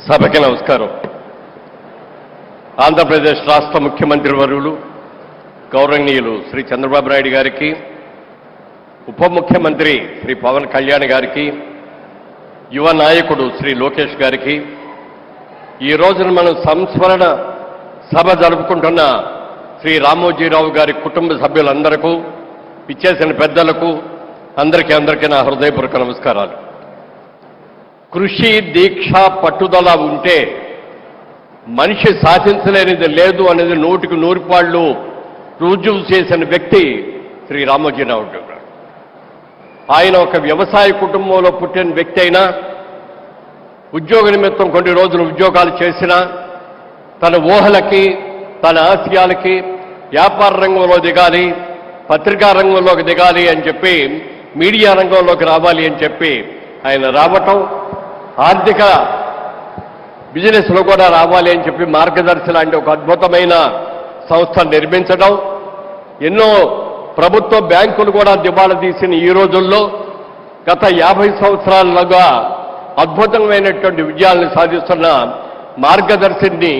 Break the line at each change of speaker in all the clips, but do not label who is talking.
సభకి నమస్కారం. ఆంధ్రప్రదేశ్ రాష్ట్ర ముఖ్యమంత్రి వర్యులు గౌరవనీయులు శ్రీ చంద్రబాబు నాయుడు గారికి, ఉప ముఖ్యమంత్రి శ్రీ పవన్ కళ్యాణ్ గారికి, యువ నాయకుడు శ్రీ లోకేష్ గారికి, ఈ రోజున మనం సంస్మరణ సభ జరుపుకుంటున్న శ్రీ రామోజీరావు గారి కుటుంబ సభ్యులందరికీ, ఇచ్చేసిన పెద్దలకు అందరికీ నా హృదయపూర్వక నమస్కారాలు. కృషి, దీక్ష, పట్టుదల ఉంటే మనిషి సాధించలేనిది లేదు అనేది 100% రుజువు చేసిన వ్యక్తి శ్రీ రామోజీరావు గారు. ఆయన ఒక వ్యవసాయ కుటుంబంలో పుట్టిన వ్యక్తి అయినా, ఉద్యోగ నిమిత్తం కొన్ని రోజులు ఉద్యోగాలు చేసినా, తన ఊహలకి, తన ఆశయాలకి వ్యాపార రంగంలో దిగాలి, పత్రికా రంగంలోకి దిగాలి అని చెప్పి, మీడియా రంగంలోకి రావాలి అని చెప్పి ఆయన రావటం, ఆర్థిక బిజినెస్లో కూడా రావాలి అని చెప్పి మార్గదర్శి లాంటి ఒక అద్భుతమైన సంస్థ నిర్మించడం, ఎన్నో ప్రభుత్వ బ్యాంకులు కూడా దివాళా తీసిన ఈ రోజుల్లో గత 50 సంవత్సరాలుగా అద్భుతమైనటువంటి విజయాలను సాధిస్తున్న మార్గదర్శిని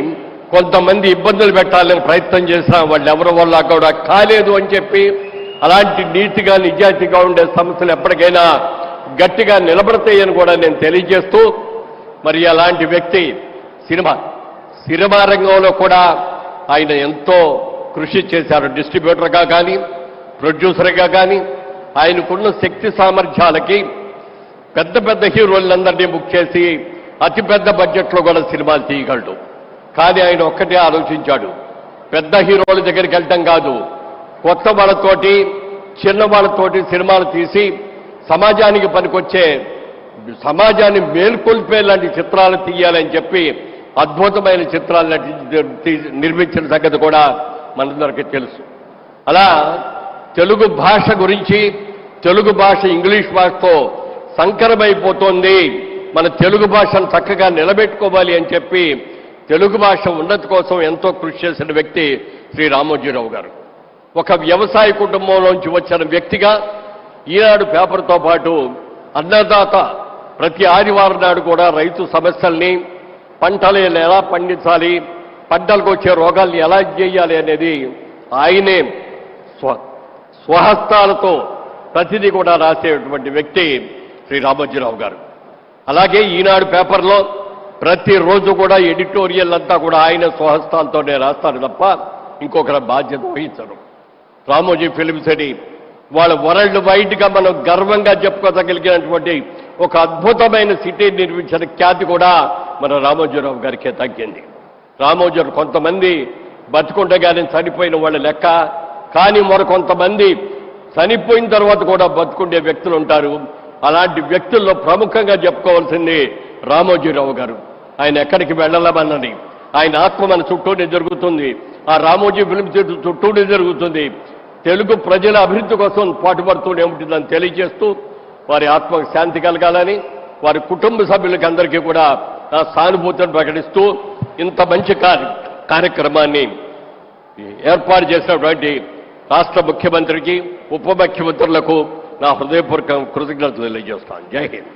కొంతమంది ఇబ్బందులు పెట్టాలని ప్రయత్నం చేసిన వాళ్ళు ఎవరి వల్ల కూడా కాలేదు అని చెప్పి, అలాంటి నీతిగా నిజాయితీగా ఉండే సంస్థలు ఎప్పటికైనా గట్టిగా నిలబడతాయని కూడా నేను తెలియజేస్తూ, మరి అలాంటి వ్యక్తి సినిమా రంగంలో కూడా ఆయన ఎంతో కృషి చేశారు. డిస్ట్రిబ్యూటర్గా కానీ, ప్రొడ్యూసర్గా కానీ ఆయనకున్న శక్తి సామర్థ్యాలకి పెద్ద పెద్ద హీరోలందరినీ బుక్ చేసి అతిపెద్ద బడ్జెట్లో కూడా సినిమాలు తీయగలడు. కానీ ఆయన ఒక్కటే ఆలోచించాడు, పెద్ద హీరోల దగ్గరికి వెళ్ళటం కాదు, కొత్త వాళ్ళతోటి, చిన్న వాళ్ళతోటి సినిమాలు తీసి సమాజానికి పనికొచ్చే, సమాజాన్ని మేల్కొల్పే లాంటి చిత్రాలు తీయాలని చెప్పి అద్భుతమైన చిత్రాలు నిర్మించిన సంగతి కూడా మనందరికీ తెలుసు. అలా తెలుగు భాష గురించి, తెలుగు భాష ఇంగ్లీష్ భాషతో సంకరమైపోతోంది, మన తెలుగు భాషను చక్కగా నిలబెట్టుకోవాలి అని చెప్పి తెలుగు భాష ఉన్నతి కోసం ఎంతో కృషి చేసిన వ్యక్తి శ్రీ రామోజీరావు గారు. ఒక వ్యవసాయ కుటుంబంలోంచి వచ్చిన వ్యక్తిగా ఈనాడు పేపర్తో పాటు అన్నదాత ప్రతి ఆదివారం నాడు కూడా రైతు సమస్యల్ని, పంటలు ఎలా పండించాలి, పంటలకు వచ్చే రోగాల్ని ఎలా చేయాలి అనేది ఆయనే స్వహస్తాలతో ప్రతిదీ కూడా రాసేటువంటి వ్యక్తి శ్రీ రామోజీరావు గారు. అలాగే ఈనాడు పేపర్లో ప్రతిరోజు కూడా ఎడిటోరియల్ అంతా కూడా ఆయన స్వహస్తాలతోనే రాస్తారు తప్ప ఇంకొకరి బాధ్యత వహించరు. రామోజీ ఫిలిం సిటీ వాళ్ళ వరల్డ్ వైడ్గా మనం గర్వంగా చెప్పుకోగలిగినటువంటి ఒక అద్భుతమైన సిటీ నిర్మించిన ఖ్యాతి కూడా మన రామోజీరావు గారికే తగ్గింది. రామోజీరావు కొంతమంది బతుకుండగానే చనిపోయిన వాళ్ళ లెక్క, కానీ మరికొంతమంది చనిపోయిన తర్వాత కూడా బతుకుండే వ్యక్తులు ఉంటారు. అలాంటి వ్యక్తుల్లో ప్రముఖంగా చెప్పుకోవాల్సింది రామోజీరావు గారు. ఆయన ఎక్కడికి వెళ్ళలేమన్నది, ఆయన ఆత్మ మన చుట్టూనే జరుగుతుంది, ఆ రామోజీ ఫిలిం సిటీ చుట్టూనే జరుగుతుంది. తెలుగు ప్రజల అభివృద్ధి కోసం పాటుపడుతూనే ఉంటుందని తెలియజేస్తూ, వారి ఆత్మకు శాంతి కలగాలని, వారి కుటుంబ సభ్యులకి అందరికీ కూడా నా సానుభూతిని ప్రకటిస్తూ, ఇంత మంచి కార్యక్రమాన్ని ఏర్పాటు చేసినటువంటి రాష్ట్ర ముఖ్యమంత్రికి, ఉప ముఖ్యమంత్రులకు నా హృదయపూర్వక కృతజ్ఞతలు తెలియజేస్తాను. జై హింద్.